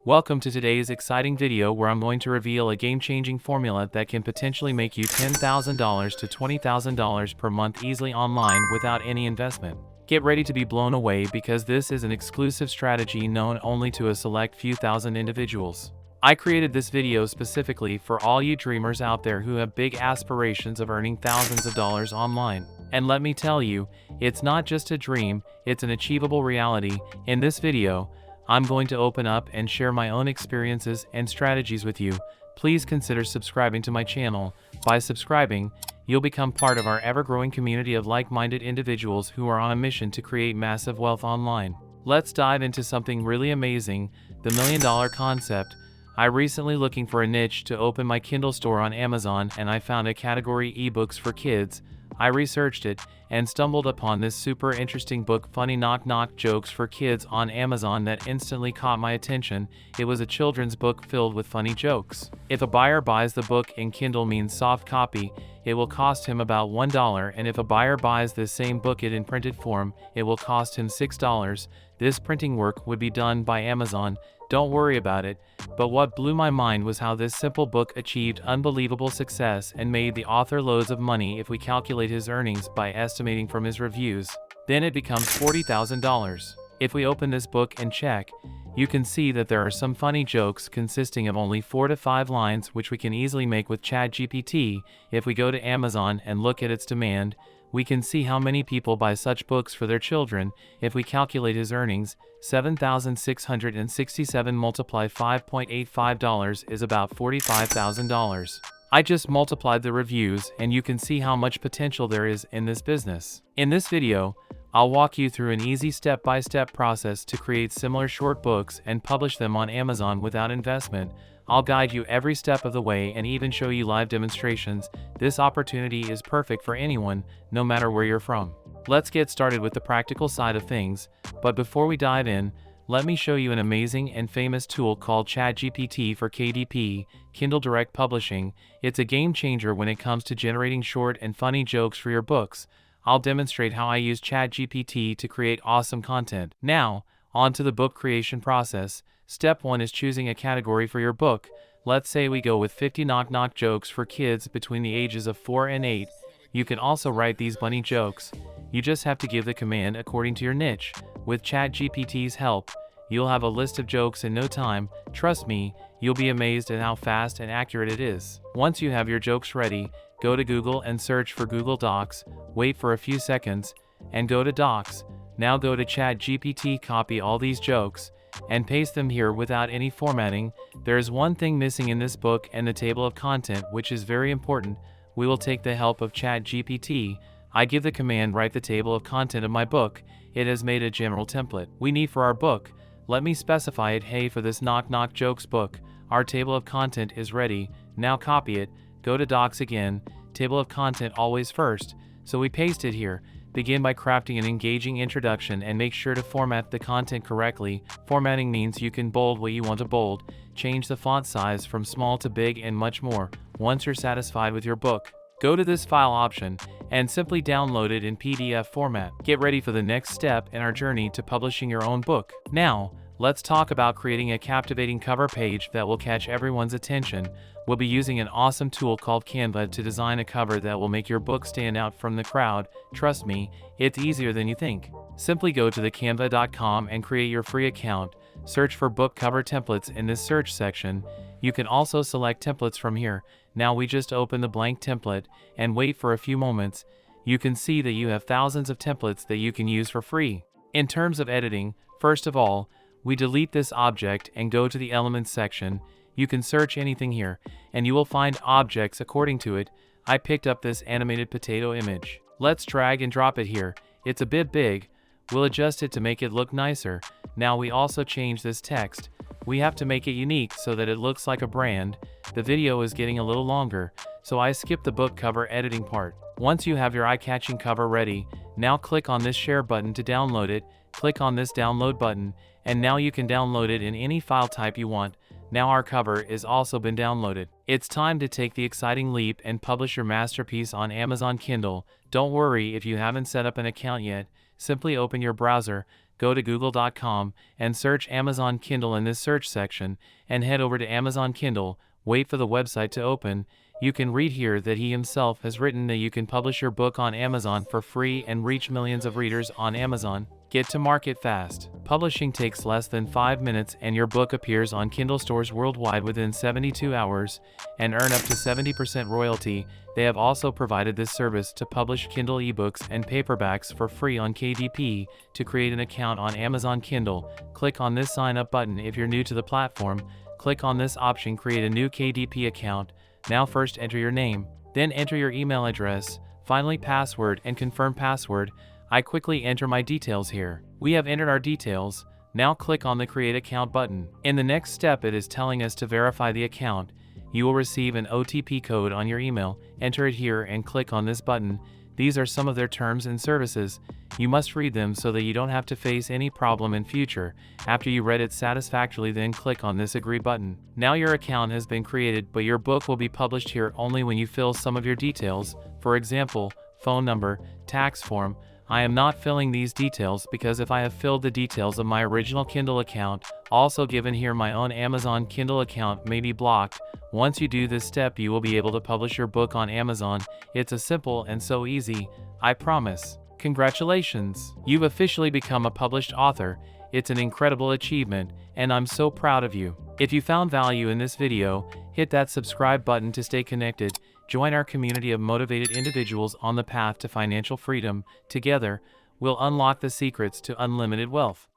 Welcome to today's exciting video where I'm going to reveal a game-changing formula that can potentially make you $10,000 to $20,000 per month easily online without any investment. Get ready to be blown away because this is an exclusive strategy known only to a select few thousand individuals. I created this video specifically for all you dreamers out there who have big aspirations of earning thousands of dollars online. And let me tell you, it's not just a dream, it's an achievable reality. In this video, I'm going to open up and share my own experiences and strategies with you. Please consider subscribing to my channel. By subscribing, you'll become part of our ever-growing community of like-minded individuals who are on a mission to create massive wealth online. Let's dive into something really amazing, the $1 million concept. I recently looking for a niche to open my Kindle store on Amazon, and I found a category ebooks for kids. I researched it and stumbled upon this super interesting book, Funny Knock Knock Jokes for Kids, on Amazon that instantly caught my attention. It was a children's book filled with funny jokes. If a buyer buys the book in Kindle, means soft copy, it will cost him about $1, and if a buyer buys this same book in printed form, it will cost him $6. This printing work would be done by Amazon. Don't worry about it, but what blew my mind was how this simple book achieved unbelievable success and made the author loads of money if we calculate his earnings by estimating from his reviews. Then it becomes $40,000. If we open this book and check, you can see that there are some funny jokes consisting of only 4 to 5 lines, which we can easily make with ChatGPT. If we go to Amazon and look at its demand, we can see how many people buy such books for their children. If we calculate his earnings, $7,667 multiply $5.85 is about $45,000. I just multiplied the reviews, and you can see how much potential there is in this business. In this video, I'll walk you through an easy step-by-step process to create similar short books and publish them on Amazon without investment. I'll guide you every step of the way and even show you live demonstrations. This opportunity is perfect for anyone, no matter where you're from. Let's get started with the practical side of things, but before we dive in, let me show you an amazing and famous tool called ChatGPT for KDP, Kindle Direct Publishing. It's a game changer when it comes to generating short and funny jokes for your books. I'll demonstrate how I use ChatGPT to create awesome content. Now, on to the book creation process. Step 1 is choosing a category for your book. Let's say we go with 50 knock knock jokes for kids between the ages of 4 and 8. You can also write these funny jokes. You just have to give the command according to your niche. With ChatGPT's help, you'll have a list of jokes in no time. Trust me, you'll be amazed at how fast and accurate it is. Once you have your jokes ready, go to Google and search for Google Docs. Wait for a few seconds and go to Docs. Now go to ChatGPT, copy all these jokes and paste them here without any formatting. There is one thing missing in this book and the table of content, which is very important. We will take the help of ChatGPT. I give the command, write the table of content of my book. It has made a general template we need for our book. Let me specify it. Hey, for this knock knock jokes book, our table of content is ready. Now copy it, go to Docs again, table of content always first. So we paste it here. Begin by crafting an engaging introduction and make sure to format the content correctly. Formatting means you can bold what you want to bold, change the font size from small to big, and much more. Once you're satisfied with your book, go to this file option and simply download it in PDF format. Get ready for the next step in our journey to publishing your own book. Now, let's talk about creating a captivating cover page that will catch everyone's attention. We'll be using an awesome tool called Canva to design a cover that will make your book stand out from the crowd. Trust me, it's easier than you think. Simply go to thecanva.com and create your free account. Search for book cover templates in this search section. You can also select templates from here. Now we just open the blank template and wait for a few moments. You can see that you have thousands of templates that you can use for free. In terms of editing, first of all, we delete this object and go to the Elements section. You can search anything here, and you will find objects according to it. I picked up this animated potato image. Let's drag and drop it here. It's a bit big. We'll adjust it to make it look nicer. Now we also change this text. We have to make it unique so that it looks like a brand. The video is getting a little longer, so I skipped the book cover editing part. Once you have your eye-catching cover ready, now click on this share button to download it. Click on this download button, and now you can download it in any file type you want. Now our cover is also been downloaded. It's time to take the exciting leap and publish your masterpiece on Amazon Kindle. Don't worry if you haven't set up an account yet. Simply open your browser, go to google.com and search Amazon Kindle in this search section, and head over to Amazon Kindle. Wait for the website to open. You can read here that he himself has written that you can publish your book on Amazon for free and reach millions of readers on Amazon. Get to market fast. Publishing takes less than 5 minutes and your book appears on Kindle stores worldwide within 72 hours and earn up to 70% royalty. They have also provided this service to publish Kindle ebooks and paperbacks for free on KDP. To create an account on Amazon Kindle, click on this sign up button. If you're new to the platform, click on this option, create a new KDP account. Now first enter your name, then enter your email address, finally password and confirm password. I quickly enter my details here. We have entered our details. Now click on the create account button. In the next step, it is telling us to verify the account. You will receive an OTP code on your email. Enter it here and click on this button. These are some of their terms and services. You must read them so that you don't have to face any problem in future. After you read it satisfactorily, then click on this agree button. Now your account has been created, but your book will be published here only when you fill some of your details. For example, phone number, tax form. I am not filling these details because if I have filled the details of my original Kindle account, also given here, my own Amazon Kindle account may be blocked. Once you do this step, you will be able to publish your book on Amazon. It's a simple and so easy, I promise. Congratulations! You've officially become a published author. It's an incredible achievement, and I'm so proud of you. If you found value in this video, hit that subscribe button to stay connected. Join our community of motivated individuals on the path to financial freedom. Together, we'll unlock the secrets to unlimited wealth.